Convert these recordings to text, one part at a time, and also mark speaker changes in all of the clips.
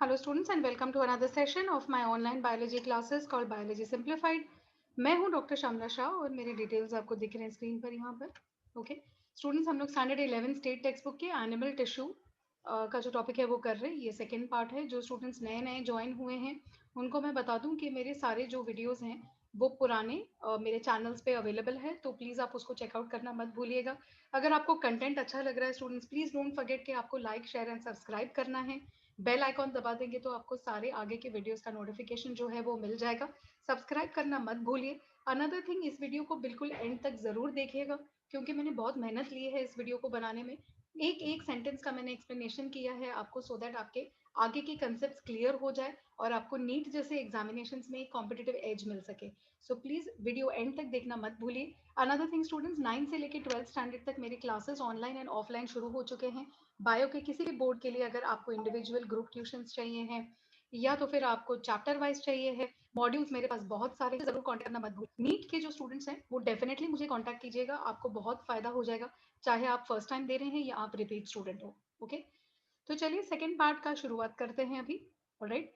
Speaker 1: Hello students and welcome to another session of my online biology classes called Biology Simplified. मैं हूं doctor Shyamala Shah और मेरे details आपको दिख रहे हैं स्क्रीन पर यहाँ पर। ओके स्टूडेंट्स, हम लोग स्टैंडर्ड 11 स्टेट टेक्स्ट बुक के एनिमल टिश्यू का जो टॉपिक है वो कर रहे हैं। ये सेकेंड पार्ट है। जो स्टूडेंट्स नए नए ज्वाइन हुए हैं उनको मैं बता दूं कि मेरे सारे जो वीडियोस हैं वो पुराने मेरे चैनल्स पे अवेलेबल है, तो प्लीज़ आप उसको चेकआउट करना मत भूलिएगा। अगर आपको कंटेंट अच्छा लग रहा है स्टूडेंट्स, प्लीज़ डोंट फॉरगेट कि आपको लाइक शेयर एंड सब्सक्राइब करना है। बेल आइकॉन दबा देंगे तो आपको सारे आगे के वीडियोस का नोटिफिकेशन जो है वो मिल जाएगा। सब्सक्राइब करना मत भूलिए। अनदर थिंग, इस वीडियो को बिल्कुल एंड तक ज़रूर देखिएगा क्योंकि मैंने बहुत मेहनत ली है इस वीडियो को बनाने में। एक एक सेंटेंस का मैंने एक्सप्लेनेशन किया है आपको, सो दैट आपके आगे के कंसेप्ट क्लियर हो जाए और आपको नीट जैसे एग्जामिनेशंस में एक कॉम्पिटिटिव एज मिल सके। सो प्लीज़ वीडियो एंड तक देखना मत भूलिए। अनदर थिंग स्टूडेंट्स, 9 से लेकर 12th स्टैंडर्ड तक मेरी क्लासेस ऑनलाइन एंड ऑफलाइन शुरू हो चुके हैं। बायो के किसी भी बोर्ड के लिए अगर आपको इंडिविजुअल ग्रुप ट्यूशंस चाहिए हैं या तो फिर आपको चैप्टर वाइज चाहिए है, मॉड्यूल्स मेरे पास बहुत सारे हैं, जरूर कॉन्टैक्ट करना मत भूलिए। नीट के जो स्टूडेंट्स हैं वो डेफिनेटली मुझे कॉन्टैक्ट कीजिएगा, आपको बहुत फायदा हो जाएगा, चाहे आप फर्स्ट टाइम दे रहे हैं या आप रिपीट स्टूडेंट हो। ओके, तो चलिए सेकेंड पार्ट का शुरुआत करते हैं अभी। ऑलराइट,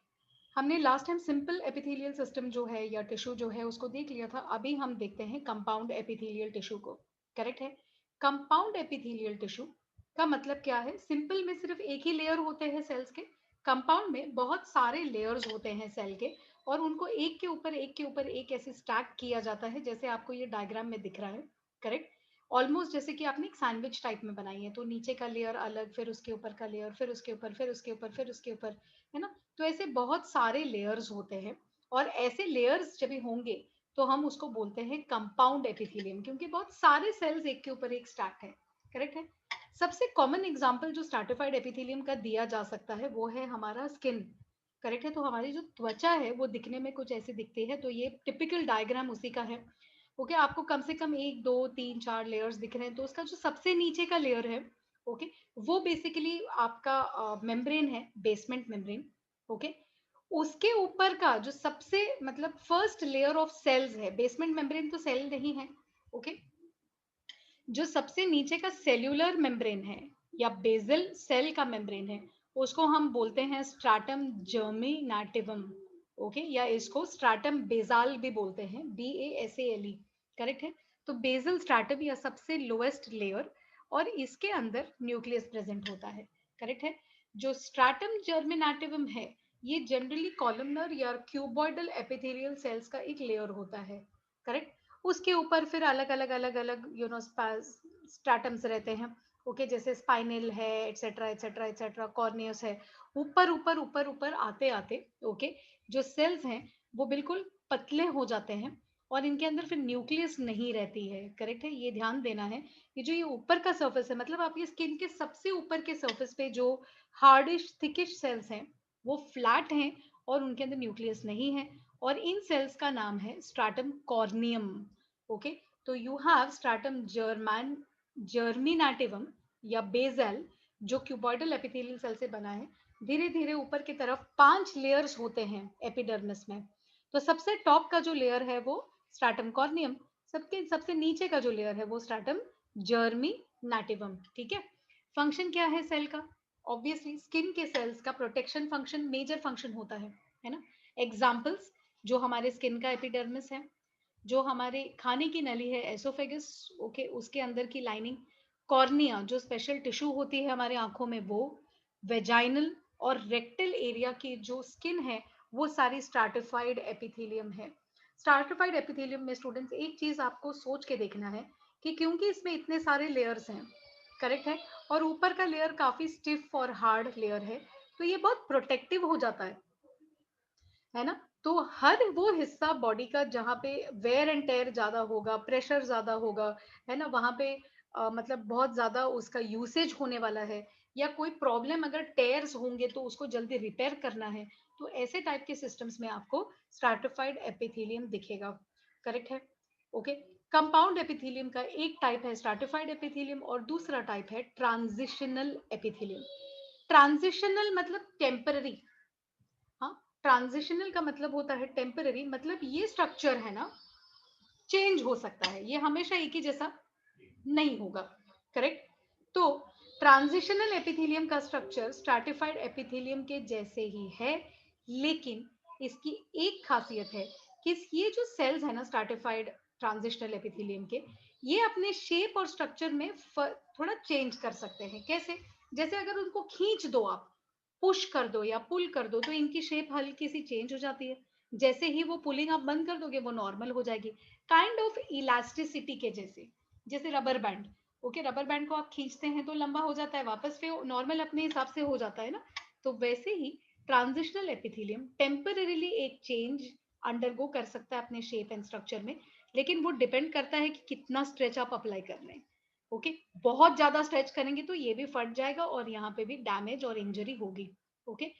Speaker 1: हमने last time simple epithelial system जो है या टिश्यू जो है उसको देख लिया था। अभी हम देखते हैं कंपाउंड एपिथेलियल टिश्यू को। करेक्ट है। कंपाउंड एपिथेलियल टिश्यू का मतलब क्या है? सिंपल में सिर्फ एक ही लेयर होते हैं सेल्स के। कंपाउंड में बहुत सारे लेयर्स होते हैं सेल के और उनको एक के ऊपर एक के ऊपर एक ऐसे स्टैक किया जाता है जैसे आपको ये डायग्राम में दिख रहा है। करेक्ट। ऑलमोस्ट जैसे कि आपने एक सैंडविच टाइप में बनाई है, तो नीचे का लेयर अलग, फिर उसके ऊपर का लेयर, फिर उसके ऊपर, फिर उसके ऊपर, फिर उसके ऊपर, है ना। तो ऐसे बहुत सारे लेयर्स होते हैं और ऐसे लेयर्स जब भी होंगे तो हम उसको बोलते हैं कंपाउंड एपिथेलियम, क्योंकि बहुत सारे सेल्स एक के ऊपर एक स्टैक है। करेक्ट है। सबसे कॉमन एग्जांपल जो स्ट्रैटिफाइड एपिथेलियम का दिया जा सकता है वो है हमारा स्किन। करेक्ट है। तो हमारी जो त्वचा है वो दिखने में कुछ ऐसी दिखती है, तो ये टिपिकल डायग्राम उसी का है। ओके, आपको कम से कम 1 2 3 4 लेयर्स दिख रहे हैं, तो उसका जो सबसे नीचे का लेयर है, ओके, वो बेसिकली आपका मेम्ब्रेन है, बेसमेंट मेम्ब्रेन। ओके, उसके ऊपर का जो सबसे मतलब फर्स्ट लेयर ऑफ सेल्स है, बेसमेंट मेम्ब्रेन तो सेल नहीं है। ओके, जो सबसे नीचे का सेल्यूलर मेम्ब्रेन है या बेसल सेल का मेम्ब्रेन है, उसको हम बोलते हैं स्ट्रैटम जर्मिनेटिवम। ओके, या इसको स्ट्रैटम बेसाल भी बोलते हैं, BASALE। करेक्ट है। तो बेसल स्ट्रैटम या सबसे लोएस्ट लेयर और इसके अंदर न्यूक्लियस प्रेजेंट होता है। करेक्ट है। जो स्ट्रैटम जर्मिनेटिवम है ये जनरली कॉलमनर या क्यूबॉइडल एपिथेलियल सेल्स का एक लेयर होता है। करेक्ट। उसके ऊपर फिर अलग अलग अलग अलग स्ट्रैटम्स रहते हैं। ओके, जैसे स्पाइनल है, एटसेट्रा एटसेट्रा एटसेट्रा, कॉर्नियस है। ऊपर ऊपर ऊपर ऊपर आते आते ओके, जो सेल्स हैं वो बिल्कुल पतले हो जाते हैं और इनके अंदर फिर न्यूक्लियस नहीं रहती है। करेक्ट है। ये ध्यान देना है कि जो ये ऊपर का सरफेस है, मतलब आपकी स्किन के सबसे ऊपर के सरफेस पे जो हार्डिश थिकिश सेल्स हैं वो फ्लैट हैं और उनके अंदर न्यूक्लियस नहीं है, और इन सेल्स का नाम है स्ट्रैटम कॉर्नियम। ओके, तो यू हैव स्ट्रैटम जर्मिनेटिवम या बेसल, जो क्यूबॉइडल एपिथेलियल सेल से बना है। धीरे धीरे ऊपर की तरफ 5 लेयर्स होते हैं एपिडर्मिस में। तो सबसे टॉप का जो लेयर है वो स्ट्रैटम कॉर्नियम, सबके सबसे नीचे का जो लेयर है वो स्ट्रैटम जर्मिनेटिवम। ठीक है। फंक्शन क्या है सेल का? ऑब्वियसली स्किन के सेल्स का प्रोटेक्शन फंक्शन मेजर फंक्शन होता है ना। एग्जाम्पल्स, जो हमारे स्किन का एपिडर्मिस है, जो हमारे खाने की नली है एसोफेगस, ओके, उसके अंदर की लाइनिंग, कॉर्निया जो स्पेशल टिश्यू होती है हमारे आंखों में वो, वेजाइनल और रेक्टल एरिया की जो स्किन है वो सारी स्ट्रैटिफाइड एपिथेलियम है। स्ट्रैटिफाइड एपिथेलियम में स्टूडेंट्स एक चीज आपको सोच के देखना है कि क्योंकि इसमें इतने सारे लेयर्स हैं, करेक्ट है, और ऊपर का लेयर काफी स्टिफ और हार्ड लेयर है, तो ये बहुत प्रोटेक्टिव हो जाता है ना। तो हर वो हिस्सा बॉडी का जहाँ पे वेयर एंड टेयर ज्यादा होगा, प्रेशर ज्यादा होगा, है ना, वहां पे मतलब बहुत ज्यादा उसका यूसेज होने वाला है, या कोई प्रॉब्लम अगर टेयर्स होंगे तो उसको जल्दी रिपेयर करना है, तो ऐसे टाइप के सिस्टम्स में आपको स्ट्रैटिफाइड एपिथेलियम दिखेगा। करेक्ट है। ओके, कंपाउंड एपिथेलियम का एक टाइप है स्ट्रैटिफाइड एपिथेलियम और दूसरा टाइप है ट्रांजिशनल एपिथेलियम। ट्रांजिशनल मतलब टेम्पररी। हाँ, ट्रांजिशनल का मतलब होता है टेम्पररी, मतलब ये स्ट्रक्चर है ना चेंज हो सकता है, ये हमेशा एक ही जैसा नहीं होगा। करेक्ट। तो ट्रांजिशनल एपिथेलियम का स्ट्रक्चर स्ट्रैटिफाइड एपिथेलियम के जैसे ही है, लेकिन इसकी एक खासियत है कि ये जो सेल्स है ना स्ट्रैटिफाइड ट्रांजिशनल एपिथेलियम के, ये अपने शेप और स्ट्रक्चर में थोड़ा चेंज कर सकते हैं। कैसे? जैसे अगर उनको खींच दो आप, पुश कर दो या पुल कर दो, तो इनकी शेप हल्की सी चेंज हो जाती है। जैसे ही वो पुलिंग आप बंद कर दोगे, वो नॉर्मल हो जाएगी। काइंड ऑफ इलास्टिसिटी के जैसे, जैसे rubber band. Okay, rubber band को आप खींचते हैं तो लंबा हो जाता है, वापस फिर नॉर्मल अपने हिसाब से हो जाता है ना। तो वैसे ही ट्रांजिशनल एपिथेलियम टेम्परेरीली एक चेंज अंडरगो कर सकता है अपने शेप एंड स्ट्रक्चर में, लेकिन वो डिपेंड करता है कि कितना स्ट्रेच आप अप्लाई कर रहे हैं। ओके, बहुत ज्यादा स्ट्रेच करेंगे तो ये भी फट जाएगा और यहाँ पे भी डैमेज और इंजरी होगी। ओके,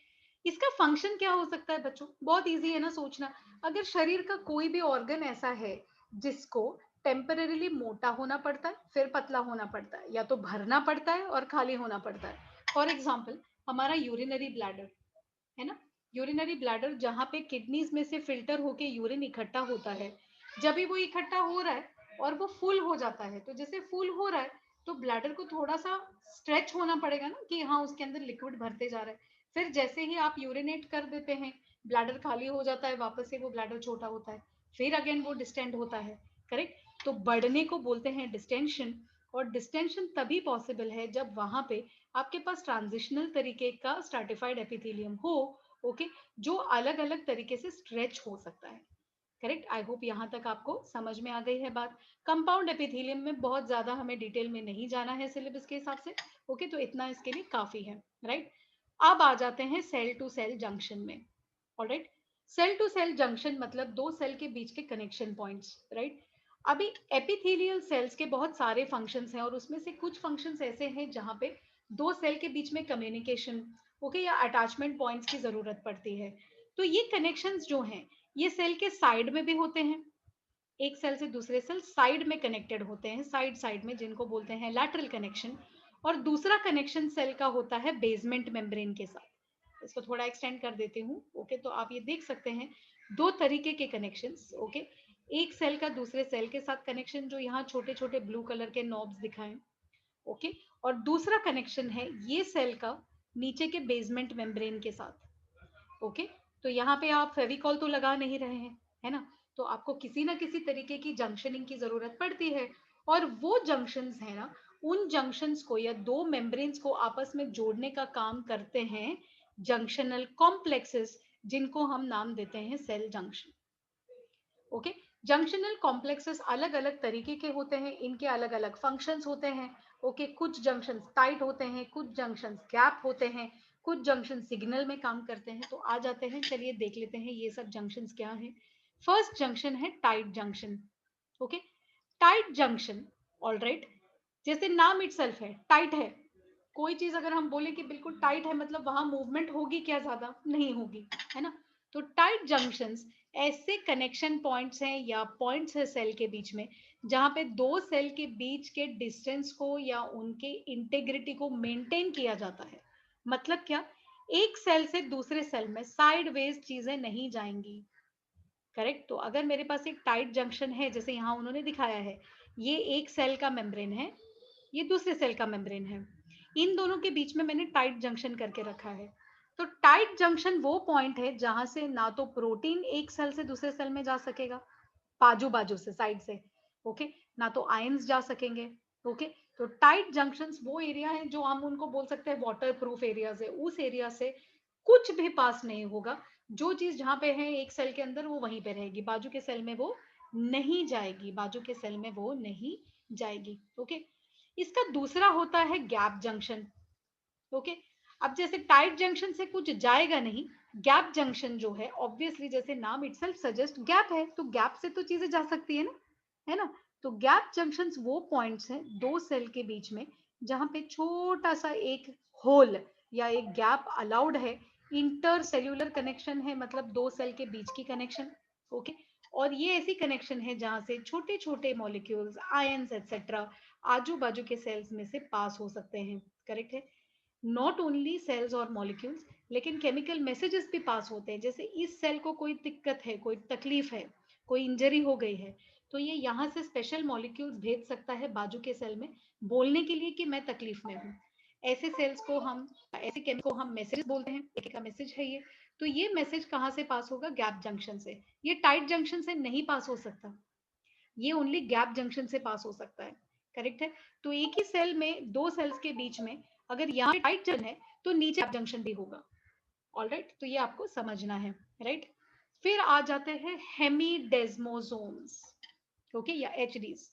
Speaker 1: इसका फंक्शन क्या हो सकता है बच्चों? बहुत इजी है ना सोचना। अगर शरीर का कोई भी ऑर्गन ऐसा है जिसको टेम्परेरीली मोटा होना पड़ता है, फिर पतला होना पड़ता है, या तो भरना पड़ता है और खाली होना पड़ता है। फॉर एग्जाम्पल, हमारा यूरिनरी ब्लैडर है ना, यूरिनरी ब्लैडर जहाँ पे किडनीज में से फिल्टर होके यूरिन इकट्ठा होता है, जब भी वो इकट्ठा हो रहा है और वो फुल हो जाता है, तो जैसे फुल हो रहा है तो ब्लैडर को थोड़ा सा स्ट्रेच होना पड़ेगा ना, कि हाँ उसके अंदर लिक्विड भरते जा रहा है। फिर जैसे ही आप यूरिनेट कर देते हैं, ब्लैडर खाली हो जाता है, वापस से वो ब्लैडर छोटा होता है, फिर अगेन वो डिस्टेंड होता है। करेक्ट? तो बढ़ने को बोलते हैं डिस्टेंशन, और डिस्टेंशन तभी पॉसिबल है जब वहां पे आपके पास ट्रांजिशनल तरीके का स्ट्रैटिफाइड एपिथेलियम हो। ओके, जो अलग अलग तरीके से स्ट्रेच हो सकता है। करेक्ट? आई होप यहाँ तक आपको समझ में आ गई है बात। कंपाउंड एपिथेलियम में बहुत ज्यादा हमें डिटेल में नहीं जाना है सिलेबस के हिसाब से। ओके, तो इतना इसके लिए काफी है। राइट, अब आ जाते हैं सेल टू सेल जंक्शन में। Alright, cell to cell junction मतलब दो सेल के बीच के कनेक्शन पॉइंट्स। राइट, अभी एपिथेलियल सेल्स के बहुत सारे फंक्शंस हैं, और उसमें से कुछ फंक्शंस ऐसे हैं जहां पे दो सेल के बीच में कम्युनिकेशन, ओके, या अटैचमेंट पॉइंट्स की जरूरत पड़ती है। तो ये कनेक्शंस जो हैं, ये सेल के साइड में भी होते हैं, एक सेल से दूसरे सेल साइड में कनेक्टेड होते हैं, साइड साइड में, जिनको बोलते हैं लैटरल कनेक्शन। और दूसरा कनेक्शन सेल का होता है बेसमेंट मेम्ब्रेन के साथ। इसको थोड़ा एक्सटेंड कर देती हूँ। ओके, तो आप ये देख सकते हैं दो तरीके के कनेक्शंस। ओके, एक सेल का दूसरे सेल के साथ कनेक्शन, जो यहाँ छोटे छोटे ब्लू कलर के नॉब्स दिखाएं। ओके, और दूसरा कनेक्शन है ये सेल का नीचे के बेसमेंट मेम्ब्रेन के साथ। ओके, तो यहाँ पे आप फेविकॉल तो लगा नहीं रहे हैं, है ना, तो आपको किसी ना किसी तरीके की जंक्शनिंग की जरूरत पड़ती है। और वो जंक्शंस है ना, उन जंक्शंस को या दो मेम्ब्रेन्स को आपस में जोड़ने का काम करते हैं जंक्शनल कॉम्प्लेक्सेस, जिनको हम नाम देते हैं cell junction. Okay, junctional complexes अलग अलग तरीके के होते हैं, इनके अलग अलग फंक्शंस होते हैं। ओके, कुछ जंक्शंस टाइट होते हैं, कुछ जंक्शंस गैप होते हैं, कुछ जंक्शन सिग्नल में काम करते हैं। तो आ जाते हैं, चलिए देख लेते हैं ये सब जंक्शंस क्या हैं। फर्स्ट जंक्शन है tight junction. Okay, tight junction, alright, जैसे नाम इटसेल्फ है, टाइट है। कोई चीज अगर हम बोले कि बिल्कुल टाइट है, मतलब वहां मूवमेंट होगी क्या? ज्यादा नहीं होगी, है ना। तो टाइट जंक्शंस ऐसे कनेक्शन पॉइंट्स हैं या पॉइंट्स है सेल के बीच में, जहां पे दो सेल के बीच के डिस्टेंस को या उनके इंटेग्रिटी को मेंटेन किया जाता है। मतलब क्या? एक सेल से दूसरे सेल में साइडवेज चीजें नहीं जाएंगी। करेक्ट? तो अगर मेरे पास एक टाइट जंक्शन है, जैसे यहाँ उन्होंने दिखाया है, ये एक सेल का मेम्ब्रेन है, ये दूसरे सेल का मेम्ब्रेन है, इन दोनों के बीच में मैंने टाइट जंक्शन करके रखा है। तो टाइट जंक्शन वो पॉइंट है जहां से ना तो प्रोटीन एक सेल से दूसरे सेल में जा सकेगा, बाजू बाजू से, साइड से, ओके, ना तो आयंस जा सकेंगे। ओके, तो टाइट जंक्शंस वो एरिया है जो हम उनको बोल सकते हैं वाटर प्रूफ एरियाज है। उस एरिया से कुछ भी पास नहीं होगा, जो चीज जहां पे है एक सेल के अंदर वो वहीं पे रहेगी, बाजू के सेल में वो नहीं जाएगी, बाजू के सेल में वो नहीं जाएगी। ओके, इसका दूसरा होता है गैप जंक्शन। ओके, अब जैसे टाइट जंक्शन से कुछ जाएगा नहीं, गैप जंक्शन जो है, ऑब्वियसली जैसे नाम इटसेल्फ सजेस्ट गैप है, तो गैप से तो चीजें जा सकती है ना, है ना। तो गैप जंक्शंस वो पॉइंट्स हैं दो सेल के बीच में, जहां पे छोटा सा एक होल या एक गैप अलाउड है। इंटर सेल्यूलर कनेक्शन है, मतलब दो सेल के बीच की कनेक्शन। ओके, और ये ऐसी कनेक्शन है जहां से छोटे छोटे मॉलिक्यूल्स, आयंस एक्सेट्रा आजू बाजू के सेल्स में से पास हो सकते हैं। करेक्ट है? नॉट ओनली सेल्स और मॉलिक्यूल्स, लेकिन केमिकल मैसेजेस भी पास होते हैं। जैसे इस सेल को कोई दिक्कत है, कोई तकलीफ है, कोई इंजरी हो गई है, तो ये यहाँ से स्पेशल मॉलिक्यूल्स भेज सकता है बाजू के सेल में, बोलने के लिए कि मैं तकलीफ में हूँ। ऐसे सेल्स को हम, ऐसे केमिकल को हम मैसेज बोलते हैं, एक का मैसेज है ये। तो ये मैसेज कहाँ से पास होगा? गैप जंक्शन से। ये टाइट जंक्शन से नहीं पास हो सकता, ये ओनली गैप जंक्शन से पास हो सकता है, करेक्ट है। तो एक ही सेल में दो सेल्स के बीच में अगर यहाँ टाइट जंक्शन है तो नीचे गैप जंक्शन भी होगा। ऑलराइट, तो ये आपको समझना है, राइट। फिर आ जाते हैं हेमीडेस्मोसोम्स, ओके, या एचडीज।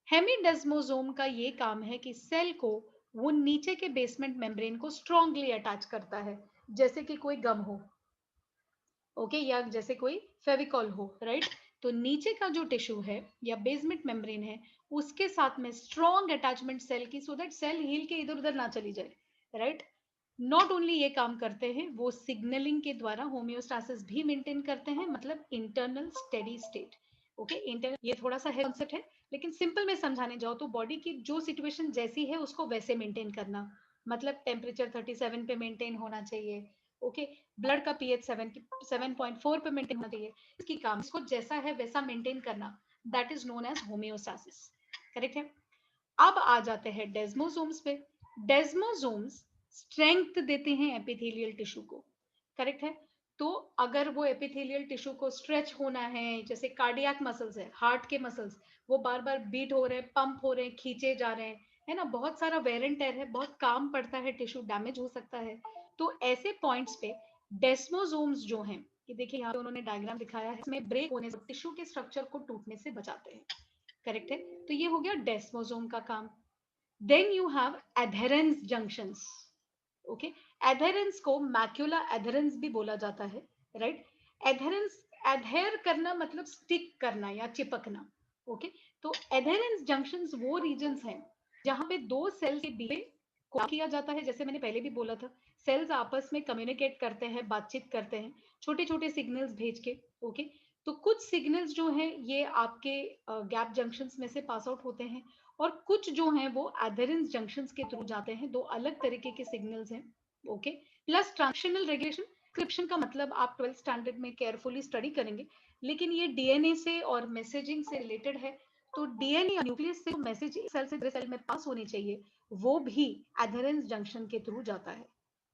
Speaker 1: हेमीडेस्मोसोम का ये काम है कि सेल को वो नीचे के बेसमेंट मेम्ब्रेन को स्ट्रांगली अटैच करता है, जैसे कि कोई गम हो, ओके, या जैसे कोई फेविकॉल हो, राइट। तो नीचे का जो टिश्यू है या बेसमेंट मेम्ब्रेन है, उसके साथ में स्ट्रॉन्ग अटैचमेंट सेल की, सो दैट सेल हील के इधर उधर ना चली जाए, राइट। नॉट ओनली ये काम करते हैं, वो सिग्नलिंग के द्वारा होम्योस्टासिस भी मेंटेन करते हैं, मतलब internal steady state, okay. Internal, ये थोड़ा सा कॉन्सेप्ट है, लेकिन सिंपल में समझाने जाओ तो बॉडी की जो सिचुएशन जैसी है उसको वैसे मेंटेन करना, मतलब टेम्परेचर 37 पे मेंटेन होना चाहिए, ओके। ब्लड का पीएच 7.4 पे मेंटेन होना चाहिए, इसकी काम, इसको जैसा है वैसा मेंटेन करना, that is known as homeostasis, correct है। अब आ जाते हैं डेस्मोसोम्स पे। डेस्मोसोम्स स्ट्रेंथ देते हैं एपिथेलियल टिश्यू को, करेक्ट है। तो अगर वो एपिथेलियल टिश्यू को स्ट्रेच होना है, जैसे कार्डियक मसल्स है, हार्ट के मसल्स, वो बार बार बीट हो रहे हैं, पंप हो रहे हैं, खींचे जा रहे हैं, है ना, बहुत सारा वेर एंड टेयर है, बहुत काम पड़ता है, टिश्यू डैमेज हो सकता है। तो ऐसे पॉइंट्स पे डेस्मोसोम्स जो हैं, ये देखिए यहाँ पे उन्होंने डायग्राम दिखाया है, इसमें ब्रेक होने से टिश्यू के स्ट्रक्चर को टूटने से बचाते हैं, करेक्ट है। तो ये हो गया डेस्मोसोम का काम। Then you have adherens junctions, okay. Adherens को मैक्यूला एडहेरेंस भी बोला जाता है, राइट। एडहेरेंस, एडहेर करना मतलब स्टिक करना या चिपकना, ओके। तो एडहेरेंस जंक्शंस वो रीजन्स हैं जहां पे दो सेल्स के बीच को किया जाता है, जैसे मैंने पहले भी बोला था, सेल्स आपस में कम्युनिकेट करते हैं, बातचीत करते हैं, छोटे छोटे सिग्नल्स भेज के, ओके। तो कुछ सिग्नल्स जो हैं ये आपके गैप जंक्शंस में से पास आउट होते हैं, और कुछ जो हैं वो एडहेरेंस जंक्शंस के थ्रू जाते हैं, दो अलग तरीके के सिग्नल्स हैं, okay. Plus transcriptional regulation, transcription का मतलब आप 12th स्टैंडर्ड में केयरफुली स्टडी करेंगे, लेकिन ये डीएनए से और मैसेजिंग से रिलेटेड है। तो डीएनए न्यूक्लियस से मैसेज सेल से दूसरे सेल में पास होनी चाहिए, वो भी एडहेरेंस जंक्शन के थ्रू जाता है,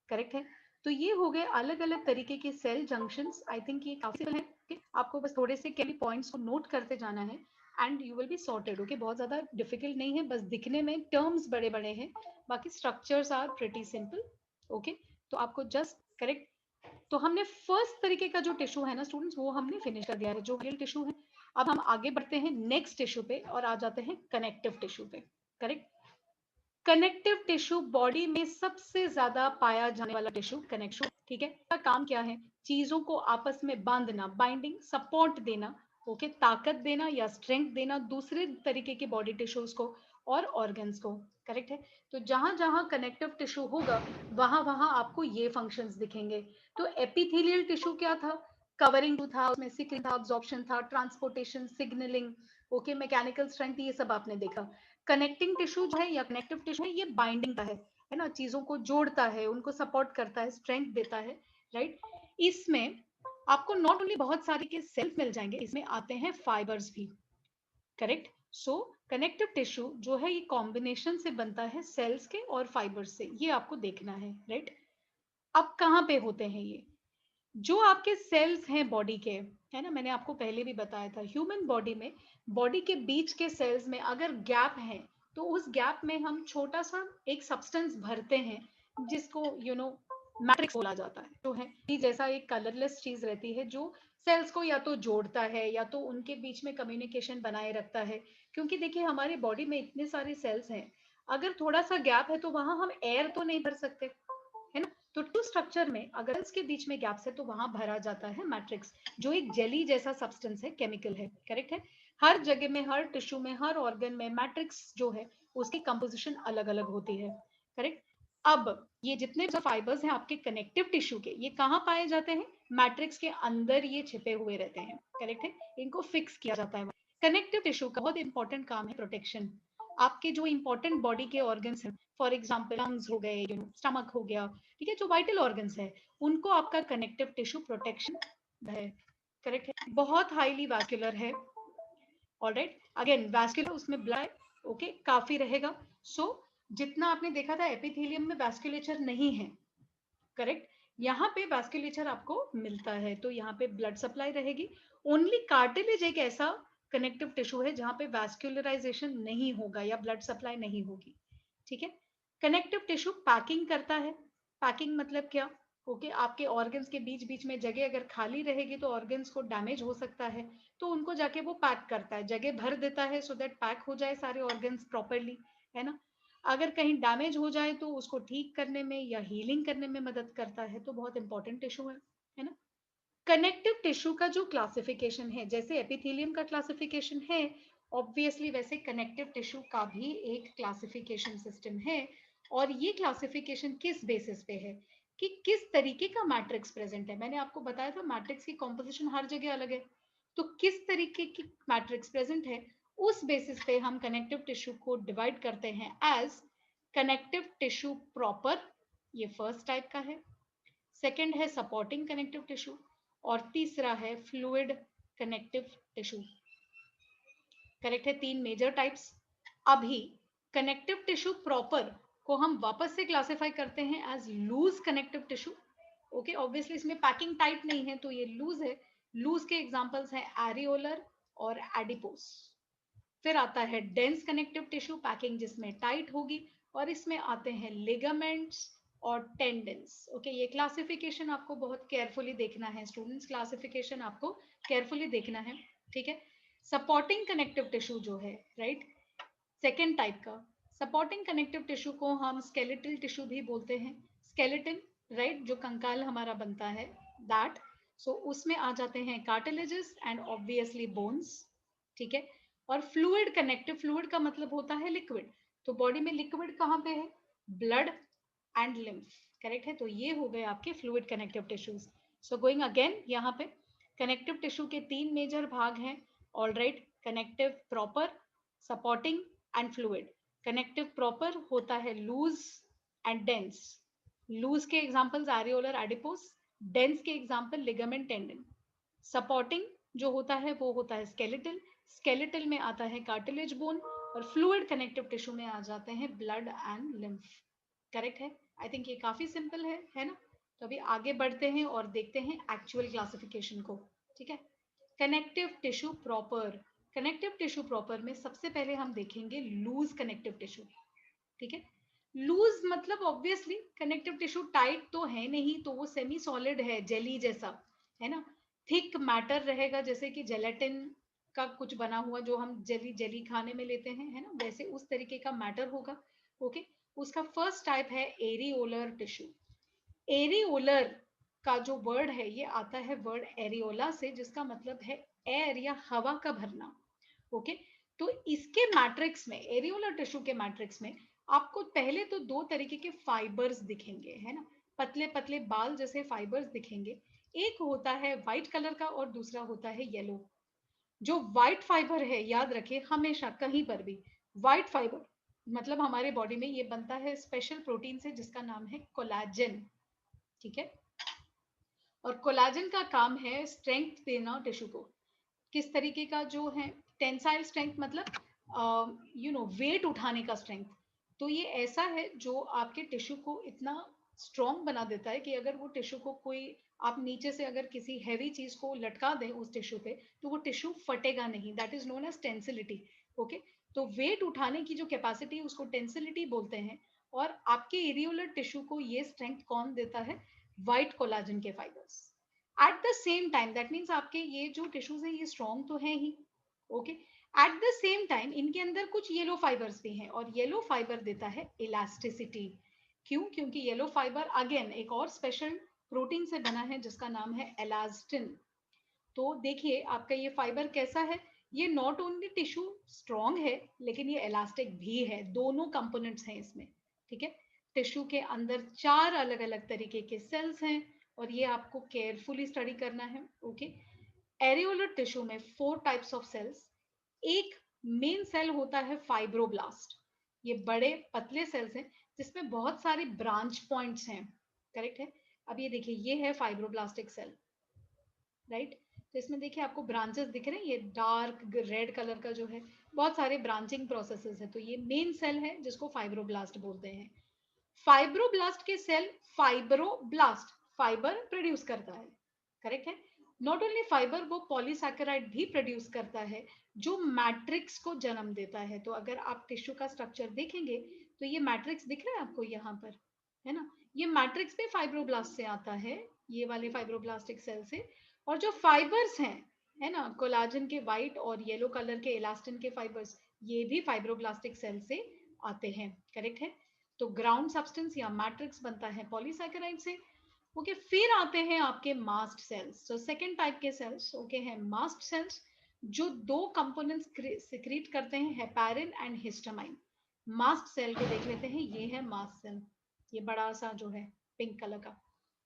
Speaker 1: करेक्ट है। तो ये हो गए अलग अलग तरीके के सेल जंक्शंस। आई थिंक ये काफी है, okay? आपको बस थोड़े से केवल पॉइंट्स को नोट करते जाना है and you will be sorted, okay. बहुत ज्यादा डिफिकल्ट नहीं है, बस दिखने में टर्म्स बड़े बड़े हैं, बाकी structures are pretty simple, okay. तो आपको जस्ट करेक्ट, तो हमने फर्स्ट तरीके का जो टिश्यू है ना स्टूडेंट्स, वो हमने फिनिश कर दिया है, जो रियल टिश्यू है। अब हम आगे बढ़ते हैं नेक्स्ट टिश्यू पे और आ जाते हैं कनेक्टिव टिश्यू पे, करेक्ट। कनेक्टिव टिश्यू बॉडी में सबसे ज्यादा पाया जाने वाला टिश्यू कनेक्टिव, ठीक है। इसका काम क्या है? चीजों को आपस में बांधना, बाइंडिंग, सपोर्ट देना, ओके, ताकत देना या स्ट्रेंथ देना दूसरे तरीके के बॉडी टिश्यूज को और ऑर्गन्स को, करेक्ट है। तो जहां जहां कनेक्टिव टिश्यू होगा वहां वहां आपको ये फंक्शंस दिखेंगे। तो एपिथेलियल टिश्यू क्या था? कवरिंग था, उसमें सिक्रिंग था, अब्जॉर्प्शन था, transportation, signalling, okay, mechanical strength, ये सब आपने देखा। कनेक्टिंग टिश्यू जो है या कनेक्टिव टिश्यू है, ये बाइंडिंग का है ना, चीजों को जोड़ता है, उनको सपोर्ट करता है, स्ट्रेंथ देता है, राइट। इसमें आपको नॉट ओनली बहुत सारे के सेल्स मिल जाएंगे, इसमें आते हैं फाइबर्स भी, करेक्ट। सो कनेक्टिव टिश्यू जो है ये कॉम्बिनेशन से बनता है सेल्स के और फाइबर्स से, ये आपको देखना है, राइट। अब कहाँ पे होते हैं ये? जो आपके सेल्स हैं बॉडी के, है ना, मैंने आपको पहले भी बताया था, ह्यूमन बॉडी में बॉडी के बीच के सेल्स में अगर गैप है तो उस गैप में हम छोटा सा एक सब्सटेंस भरते हैं, जिसको मैट्रिक्स बोला जाता है, जो है कि जैसा एक कलरलेस चीज रहती है, जो सेल्स को या तो जोड़ता है या तो उनके बीच में कम्युनिकेशन बनाए रखता है। क्योंकि देखिए हमारे बॉडी में इतने सारे सेल्स हैं, अगर थोड़ा सा गैप है तो वहां हम एयर तो नहीं भर सकते, है ना। तो टू स्ट्रक्चर में अगर इसके बीच में गैप्स है तो वहां भरा जाता है मैट्रिक्स, जो एक जेली जैसा सब्सटेंस है, केमिकल है, करेक्ट है। हर जगह में, हर टिश्यू में, हर ऑर्गन में मैट्रिक्स जो है उसकी कंपोजिशन अलग अलग होती है, करेक्ट। अब ये जितने भी फाइबर्स हैं आपके कनेक्टिव टिश्यू के, ये कहाँ पाए जाते हैं? मैट्रिक्स के अंदर ये छिपे हुए रहते हैं, करेक्ट है। इनको फिक्स किया जाता है। कनेक्टिव टिश्यू का बहुत इंपॉर्टेंट काम है प्रोटेक्शन। आपके जो इंपॉर्टेंट बॉडी के ऑर्गन्स हैं, फॉर एग्जाम्पल लंग्स हो गए, स्टमक हो गया, ठीक है, जो वाइटल ऑर्गन्स है, उनको आपका कनेक्टिव टिश्यू प्रोटेक्शन है, करेक्ट है। बहुत हाईली वैस्कुलर है, ऑलराइट। अगेन वैस्कुलर, उसमें ब्लड, ओके, काफी रहेगा। सो जितना आपने देखा था एपिथेलियम में वैस्कुलेचर नहीं है, करेक्ट, यहाँ पे वैस्कुलेचर आपको मिलता है, तो यहाँ पे ब्लड सप्लाई रहेगी। ओनली कार्टिलेज एक ऐसा कनेक्टिव टिश्यू है जहाँ पे वैस्कुलराइजेशन नहीं होगा या ब्लड सप्लाई नहीं होगी, ठीक है। कनेक्टिव टिश्यू पैकिंग करता है। पैकिंग मतलब क्या, ओके, आपके ऑर्गन्स के बीच बीच में जगह अगर खाली रहेगी तो ऑर्गन्स को डैमेज हो सकता है, तो उनको जाके वो पैक करता है, जगह भर देता है सो दैट पैक हो जाए सारे ऑर्गन्स प्रॉपरली, है ना। अगर कहीं डैमेज हो जाए तो उसको ठीक करने में या हीलिंग करने में मदद करता है, तो बहुत इंपॉर्टेंट टिश्यू है ना। कनेक्टिव टिश्यू का जो क्लासिफिकेशन है, जैसे एपिथेलियम का क्लासिफिकेशन है, ऑब्वियसली वैसे कनेक्टिव टिश्यू का भी एक क्लासिफिकेशन सिस्टम है। और ये क्लासिफिकेशन किस बेसिस पे है कि किस तरीके का मैट्रिक्स प्रेजेंट है। मैंने आपको बताया था मैट्रिक्स की कॉम्पोजिशन हर जगह अलग है, तो किस तरीके की मैट्रिक्स प्रेजेंट है उस बेसिस पे हम कनेक्टिव टिश्यू को डिवाइड करते हैं एज कनेक्टिव टिश्यू प्रॉपर, ये फर्स्ट टाइप का है। सेकंड है सपोर्टिंग कनेक्टिव टिश्यू, और तीसरा है फ्लूइड कनेक्टिव टिश्यू। करेक्ट है, तीन मेजर टाइप्स। अभी कनेक्टिव टिश्यू प्रॉपर को हम वापस से क्लासिफाई करते हैं as loose connective tissue. Okay, obviously इसमें पैकिंग टाइट नहीं है तो ये लूज है। लूज के एग्जांपल्स हैं एरियोलर और एडिपोस। फिर आता है डेंस कनेक्टिव टिश्यू, पैकिंग जिसमें टाइट होगी, और इसमें आते हैं लिगामेंट्स और टेंडन्स। ओके, ये क्लासिफिकेशन आपको बहुत केयरफुली देखना है स्टूडेंट्स, क्लासिफिकेशन आपको केयरफुली देखना है, ठीक है। सपोर्टिंग कनेक्टिव टिश्यू जो है, राइट, सेकेंड टाइप का सपोर्टिंग कनेक्टिव टिश्यू को हम स्केलेटल टिश्यू भी बोलते हैं। स्केलेटन, राइट, जो कंकाल हमारा बनता है, दैट, सो उसमें आ जाते हैं कार्टिलेजेस एंड ऑब्वियसली बोन्स, ठीक है। और फ्लूइड कनेक्टिव, फ्लूइड का मतलब होता है लिक्विड, तो बॉडी में लिक्विड कहाँ पे है, ब्लड एंड लिम्फ, करेक्ट है। तो ये हो गए आपके fluid connective tissues. So going again, यहाँ पे कनेक्टिव टिश्यू के तीन मेजर भाग हैं, all right, connective proper, supporting and fluid. Connective proper होता है लूज एंड डेंस। लूज के एग्जांपल्स एरियोलर एडिपोस, डेंस के एग्जांपल लिगामेंट टेंडन। सपोर्टिंग जो होता है वो होता है स्केलेटल, स्केलेटल में आता है कार्टिलेज बोन, और फ्लूइड कनेक्टिव टिश्यू में आ जाते हैं ब्लड एंड लिम्फ, करेक्ट है। आई थिंक ये काफी सिंपल है ना। तो अभी आगे बढ़ते हैं और देखते हैं एक्चुअल क्लासिफिकेशन को, ठीक है। Connective tissue proper, connective tissue proper में सबसे पहले हम देखेंगे लूज कनेक्टिव टिश्यू, ठीक है। लूज मतलब ऑब्वियसली कनेक्टिव टिश्यू टाइट तो है नहीं, तो वो सेमी सॉलिड है, जेली जैसा, है ना। थिक मैटर रहेगा, जैसे कि जेलेटिन का कुछ बना हुआ जो हम जेली जेली खाने में लेते हैं, है ना, वैसे उस तरीके का मैटर होगा, ओके। उसका फर्स्ट टाइप है एरियोलर टिश्यू। एरियोलर का जो वर्ड है ये आता है वर्ड एरियोला से, जिसका मतलब है एयर या हवा का भरना, ओके। तो इसके मैट्रिक्स में, एरियोलर टिश्यू के मैट्रिक्स में आपको पहले तो दो तरीके के फाइबर्स दिखेंगे, है ना, पतले पतले बाल जैसे फाइबर्स दिखेंगे। एक होता है व्हाइट कलर का और दूसरा होता है येलो। जो व्हाइट फाइबर है, याद रखिए हमेशा कहीं पर भी व्हाइट फाइबर मतलब हमारे बॉडी में ये बनता है स्पेशल प्रोटीन से जिसका नाम है कोलाजन, ठीक है। और कोलाजन का काम है स्ट्रेंथ देना टिश्यू को। किस तरीके का जो है, टेंसाइल स्ट्रेंथ मतलब वेट उठाने का स्ट्रेंथ। तो ये ऐसा है जो आपके टिश्यू को इतना स्ट्रॉन्ग बना देता है कि अगर वो टिश्यू को कोई, आप नीचे से अगर किसी हैवी चीज को लटका दें उस टिश्यू पे, तो वो टिश्यू फटेगा नहीं, that is known as tensility, okay. तो वेट उठाने की जो कैपेसिटी है उसको टेंसिलिटी बोलते हैं। और आपके एरियोलर टिश्यू को ये स्ट्रेंथ कौन देता है, व्हाइट कोलाजन के fibres. At the same time that means आपके ये जो टिश्यूज है ये स्ट्रॉन्ग तो है ही, okay. At the same time इनके अंदर कुछ येलो फाइबर्स भी हैं, और येलो फाइबर देता है इलास्टिसिटी। क्यों, क्योंकि येलो फाइबर अगेन एक और स्पेशल प्रोटीन से बना है जिसका नाम है एलास्टिन। तो देखिए आपका ये फाइबर कैसा है, ये नॉट ओनली टिश्यू स्ट्रॉन्ग है लेकिन ये इलास्टिक भी है, दोनों कंपोनेंट्स हैं इसमें, ठीक है। टिश्यू के अंदर चार अलग अलग तरीके के सेल्स हैं और ये आपको केयरफुली स्टडी करना है, ओके। एरियोलर टिश्यू में फोर टाइप्स ऑफ सेल्स। एक मेन सेल होता है फाइब्रोब्लास्ट, ये बड़े पतले सेल्स हैं जिसमें बहुत सारे ब्रांच पॉइंट्स हैं, करेक्ट है। अब ये देखिए ये है फाइब्रोब्लास्टिक सेल, राइट। तो इसमें देखिए आपको ब्रांचेस दिख रहे हैं, ये डार्क रेड कलर का जो है बहुत सारे ब्रांचिंग प्रोसेसेस है। तो ये मेन सेल है जिसको फाइब्रोब्लास्ट बोलते हैं। फाइब्रोब्लास्ट के सेल फाइब्रोब्लास्ट फाइबर प्रोड्यूस करता है, करेक्ट है। नॉट ओनली फाइबर, वो पॉलीसैकेराइड भी प्रोड्यूस करता है जो मैट्रिक्स को जन्म देता है। तो अगर आप टिश्यू का स्ट्रक्चर देखेंगे तो ये मैट्रिक्स दिख रहा है आपको यहाँ पर, है ना। ये मैट्रिक्स भी फाइब्रोब्लास्ट से आता है, ये वाले फाइब्रोब्लास्टिक सेल से। और जो फाइबर्स हैं, है ना, कोलाजन के व्हाइट और येलो कलर के इलास्टिन के फाइबर्स, ये भी फाइब्रोब्लास्टिक सेल से आते हैं, करेक्ट है। तो ग्राउंड सब्सटेंस या मैट्रिक्स बनता है पॉलीसैकेराइड से। ओके, फिर आते हैं आपके मास्ट सेल्स। तो सेकेंड टाइप के सेल्स ओके हैं मास्ट सेल्स, जो दो कंपोनेंट्स सिक्रीट करते हैं, heparin and histamine. Mast cell को देख लेते हैं, ये है मास्ट सेल, ये बड़ा सा जो है पिंक कलर का।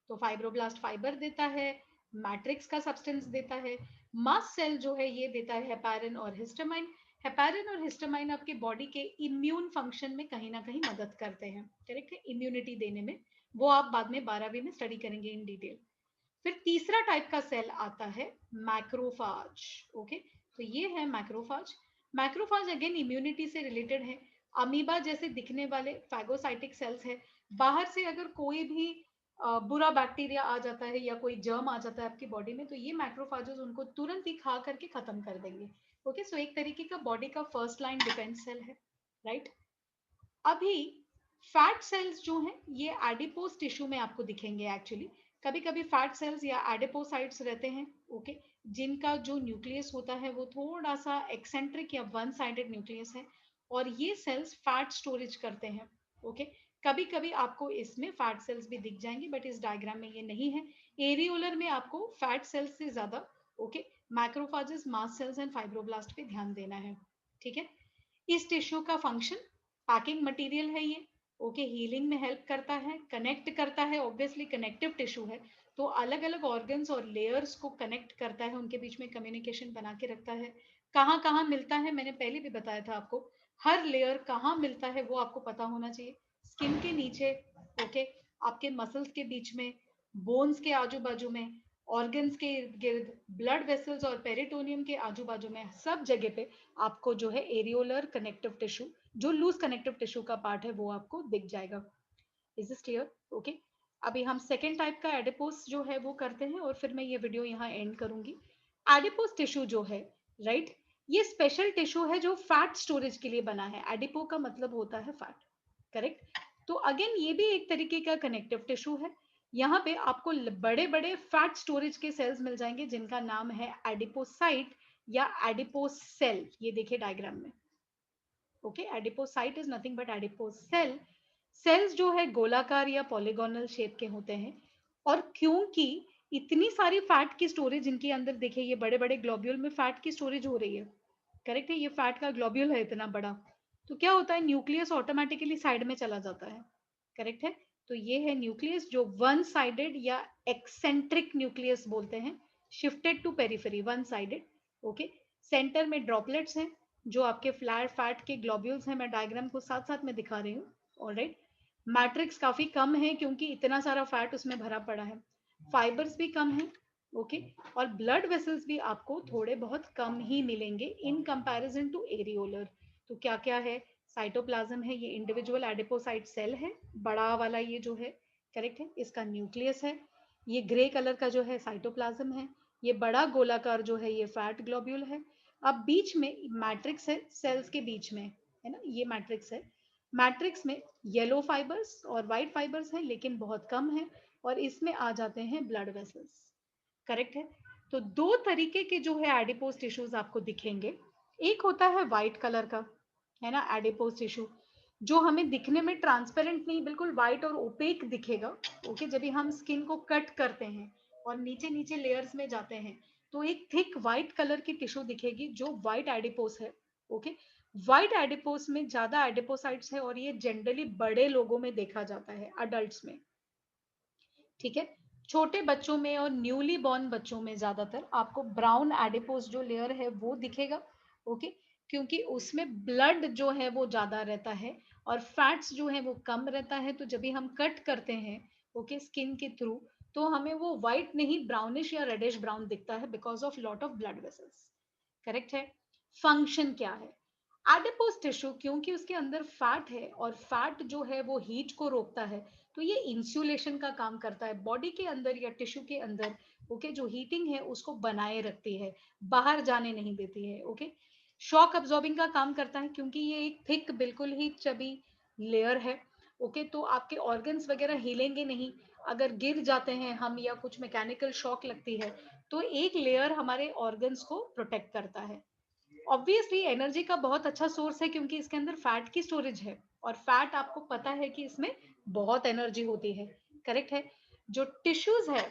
Speaker 1: तो फाइब्रोब्लास्ट फाइबर देता है, मैट्रिक्स का सब्सटेंस देता है। मास्ट सेल जो है ये देता है हेपारिन और हिस्टामाइन। हेपारिन और हिस्टामाइन आपके बॉडी के इम्यून फंक्शन में कहीं ना कहीं मदद करते हैं, करेक्ट है, इम्यूनिटी देने में। वो आप बाद में 12वीं में स्टडी करेंगे इन डिटेल। फिर तीसरा टाइप का सेल आता है मैक्रोफाज। ओके, तो ये है मैक्रोफाज। मैक्रोफाज अगेन इम्यूनिटी से रिलेटेड है। अमीबा जैसे दिखने वाले फैगोसाइटिक सेल्स है। बाहर से अगर कोई भी बुरा बैक्टीरिया आ जाता है या कोई जर्म आ जाता है आपकी बॉडी में, तो ये मैक्रोफाजेस उनको तुरंत ही खा करके खत्म कर देंगे। ओके, सो एक तरीके का बॉडी का फर्स्ट लाइन डिफेंस सेल है, राइट। अभी फैट सेल्स जो हैं ये एडिपोज टिश्यू में आपको दिखेंगे एक्चुअली। कभी कभी फैट सेल्स या एडिपोसाइट्स रहते हैं, ओके, जिनका जो न्यूक्लियस होता है वो थोड़ा सा एक्सेंट्रिक या वन साइडेड न्यूक्लियस है, और ये सेल्स फैट स्टोरेज करते हैं। ओके, कभी कभी आपको इसमें फैट सेल्स भी दिख जाएंगे, बट इस डायग्राम में ये नहीं है। एरियोलर में आपको फैट सेल्स से ज्यादा okay macrophages, mast cells and fibroblast पे ध्यान देना है, ठीक है। इस टिश्यू का फंक्शन पैकिंग मटेरियल है ये, ओके, हीलिंग में हेल्प करता है, कनेक्ट करता है, ऑब्वियसली कनेक्टिव टिश्यू है तो अलग अलग ऑर्गन्स और लेयर्स को कनेक्ट करता है, उनके बीच में कम्युनिकेशन बना के रखता है। कहाँ कहाँ मिलता है मैंने पहले भी बताया था आपको, हर लेयर कहाँ मिलता है वो आपको पता होना चाहिए। स्किन के नीचे, ओके, आपके मसल्स के बीच में, बोन्स के आजू बाजू में, ऑर्गन्स के इर्द गिर्द, ब्लड वेसल्स और पेरिटोनियम के आजू बाजू में, सब जगह पे आपको जो है एरियोलर कनेक्टिव टिश्यू, जो लूज कनेक्टिव टिश्यू का पार्ट है वो आपको दिख जाएगा। Is this clear? ओके, अभी हम सेकेंड टाइप का एडिपोस जो है वो करते हैं और फिर मैं ये वीडियो यहाँ एंड करूंगी। एडिपोस टिश्यू जो है, राइट, ये स्पेशल टिश्यू है जो फैट स्टोरेज के लिए बना है। एडिपो का मतलब होता है फैट, करेक्ट। तो अगेन ये भी एक तरीके का कनेक्टिव टिश्यू है। यहाँ पे आपको बड़े बड़े फैट स्टोरेज के सेल्स मिल जाएंगे जिनका नाम है एडिपोसाइट या एडिपोस सेल। ये देखिए डायग्राम में, okay, adipocyte is nothing but adipose cell. Cells जो है गोलाकार या पॉलीगोनल शेप के होते हैं, और क्योंकि इतनी सारी फैट की स्टोरेज इनके अंदर, देखिए ये बड़े बड़े ग्लोब्यूल में फैट की स्टोरेज हो रही है, करेक्ट है, ये फैट का ग्लोब्यूल है इतना बड़ा, तो क्या होता है न्यूक्लियस ऑटोमेटिकली साइड में चला जाता है, करेक्ट है। तो ये है न्यूक्लियस जो वन साइडेड या एक्सेंट्रिक न्यूक्लियस बोलते हैं, shifted to periphery, one sided, okay. Center में ड्रॉपलेट्स हैं जो आपके फ्लैट फैट के ग्लोब्यूल्स हैं, मैं डायग्राम को साथ साथ में दिखा रही हूँ, ऑलराइट। मैट्रिक्स काफी कम है क्योंकि इतना सारा फैट उसमें भरा पड़ा है, फाइबर्स भी कम है, ओके, और ब्लड वेसल्स भी आपको थोड़े बहुत कम ही मिलेंगे इन कंपैरिजन टू एरियोलर। तो क्या क्या है, साइटोप्लाज्म है, ये इंडिविजुअल एडिपोसाइट सेल है, बड़ा वाला ये जो है, करेक्ट है, इसका न्यूक्लियस है। ये ग्रे कलर का जो है साइटोप्लाज्म है, ये बड़ा गोलाकार जो है ये फैट ग्लोब्यूल है। अब बीच में मैट्रिक्स है, सेल्स के बीच में, है ना, ये मैट्रिक्स है। मैट्रिक्स में येलो फाइबर्स और व्हाइट फाइबर्स हैं लेकिन बहुत कम है, और इसमें आ जाते हैं ब्लड वेसल्स, करेक्ट है। तो दो तरीके के जो है एडिपोज टिश्यूज आपको दिखेंगे। एक होता है व्हाइट कलर का, है ना, एडिपोज टिश्यू, जो हमें दिखने में ट्रांसपेरेंट नहीं, बिल्कुल व्हाइट और ओपेक दिखेगा, ओके। जब भी हम स्किन को कट करते हैं और नीचे नीचे लेयर्स में जाते हैं तो एक थिक व्हाइट कलर की टिश्यू दिखेगी जो व्हाइट एडिपोस है, ओके। व्हाइट एडिपोस में ज्यादा एडिपोसाइट्स है और ये जनरली बड़े लोगों में देखा जाता है, अडल्ट्स में, ठीक है। छोटे बच्चों में और न्यूली बॉर्न बच्चों में ज्यादातर आपको ब्राउन एडिपोस जो लेयर है वो दिखेगा, ओके, क्योंकि उसमें ब्लड जो है वो ज्यादा रहता है और फैट्स जो है वो कम रहता है। तो जब भी हम कट करते हैं, ओके, स्किन के थ्रू, तो हमें वो व्हाइट नहीं ब्राउनिश या रेडिश ब्राउन दिखता है because of lot of blood vessels, correct है। फंक्शन क्या है, एडिपोज टिश्यू क्योंकि उसके अंदर फैट है और फैट जो है वो हीट को रोकता है, तो ये इंसुलेशन का काम करता है बॉडी के अंदर या टिश्यू के अंदर। ओके, जो हीटिंग है उसको बनाए रखती है, बाहर जाने नहीं देती है। ओके, शॉक अब्जॉर्बिंग का काम करता है क्योंकि ये एक थिक बिल्कुल ही चबी लेयर है। ओके, तो आपके ऑर्गन्स वगैरह हिलेंगे नहीं। अगर गिर जाते हैं हम या कुछ मैकेनिकल शॉक लगती है तो एक लेयर हमारे ऑर्गन्स को प्रोटेक्ट करता है। ऑब्वियसली एनर्जी का बहुत अच्छा सोर्स है क्योंकि इसके अंदर फैट की स्टोरेज है, और फैट आपको पता है कि इसमें बहुत एनर्जी होती है। करेक्ट है। जो टिश्यूज है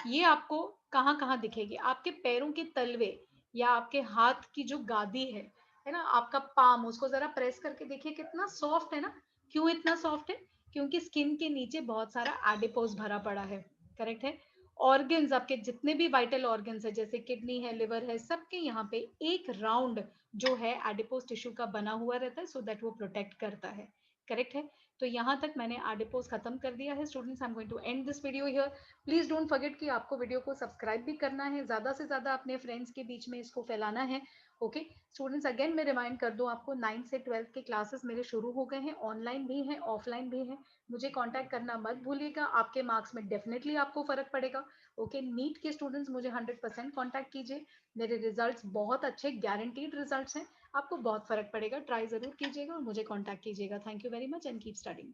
Speaker 1: ये आपको कहाँ कहाँ दिखेगी, आपके पैरों के तलवे या आपके हाथ की जो गादी है ना, आपका पाम, उसको जरा प्रेस करके देखिए कितना सॉफ्ट है ना। क्यों इतना सॉफ्ट है? क्योंकि स्किन के नीचे बहुत सारा एडिपोज भरा पड़ा है। करेक्ट है। ऑर्गन्स, आपके जितने भी वाइटल ऑर्गन्स है जैसे किडनी है, लिवर है, सबके यहाँ पे एक राउंड जो है एडिपोज टिश्यू का बना हुआ रहता है, सो दैट वो प्रोटेक्ट करता है। करेक्ट है। तो यहाँ तक मैंने एडिपोज खत्म कर दिया है। Students, I am going to end this video here. Please don't forget कि आपको वीडियो को सब्सक्राइब भी करना है, ज्यादा से ज्यादा अपने फ्रेंड्स के बीच में इसको फैलाना है। ओके स्टूडेंट्स, अगेन मैं रिमाइंड कर दूं आपको, 9 से 12 के क्लासेस मेरे शुरू हो गए हैं, ऑनलाइन भी हैं ऑफलाइन भी हैं। मुझे कांटेक्ट करना मत भूलिएगा, आपके मार्क्स में डेफिनेटली आपको फर्क पड़ेगा। ओके, नीट के स्टूडेंट्स मुझे 100% कांटेक्ट कीजिए, मेरे रिजल्ट्स बहुत अच्छे गारंटीड रिजल्ट्स हैं, आपको बहुत फर्क पड़ेगा। ट्राई जरूर कीजिएगा और मुझे कांटेक्ट कीजिएगा। Thank you very much and keep studying.